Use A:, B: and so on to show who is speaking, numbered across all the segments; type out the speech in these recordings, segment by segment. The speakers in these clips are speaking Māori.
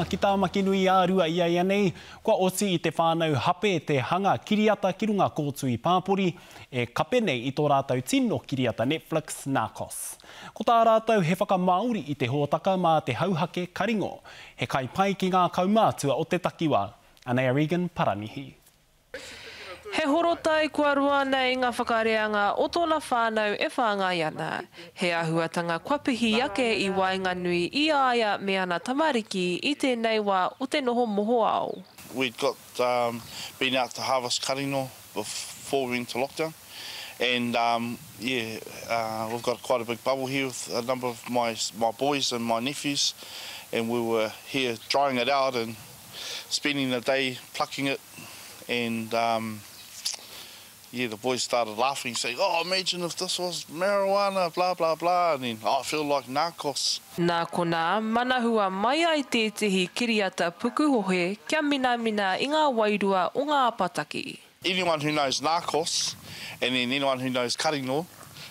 A: ki tā makinui ārua ia ia nei, kua osi I te whānau hape te hanga kiriata ki runga kōtui Pāpori, e kape nei I tō rātau tino kiriata Netflix Narcos. Ko tā rātau he whakamauri I te hōtaka mā te hauhake karingo, he kai pai ki ngā kaumātua o te takiwa, Anea Regan Paranihi.
B: He horotai kua rua nei ngā whakareanga o tōna whānau e whāngai ana. He ahuatanga kua pihi ake I Wainganui I aia me ana tamariki I tēnei wā o te noho moho au.
C: We'd got been out to harvest karino before we went to lockdown. And we've got quite a big bubble here with a number of my boys and my nephews. And we were here drying it out and spending the day plucking it. And the boys started laughing, saying, "Oh, imagine if this was marijuana, blah, blah, blah." And then, I feel like narcos.
B: Nā kona, manahua mai ai tētihi kiriata pukuhohe kia mina I ngā wairua o ngā apataki.
C: Anyone who knows narcos, and then anyone who knows karino,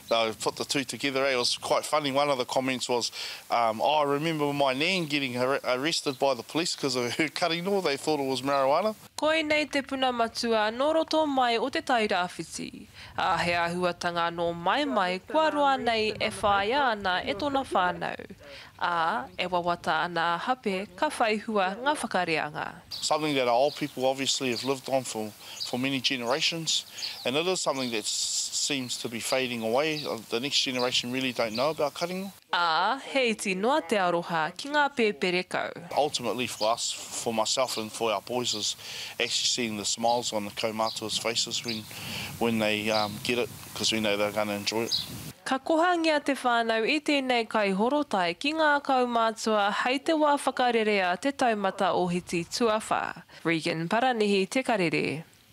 C: they'll put the two together. It was quite funny. One of the comments was, I remember my nan getting arrested by the police because of her karino. They thought it was marijuana.
B: Koe nei te puna matua nō roto mai o te tairāwhiti. A he ahuatanga nō mai kua roa nei e whāia ana e tōna whānau. A e wawata ana hape ka whaihua ngā whakareanga.
C: Something that our old people obviously have lived on for many generations. And it is something that seems to be fading away. The next generation really don't know about karino.
B: A hei ti noa te aroha ki ngā pēpere kau.
C: Ultimately for us, for myself and for our boys, is actually seeing the smiles on the kaumātua's faces when they get it, because we know they're going to enjoy it.
B: Ka kohangia te whānau I tēnei kai horotai ki ngā kaumātua hei te wā whakarerea te taumata o hiti tuawha. Regan Paranihi, Te Karere.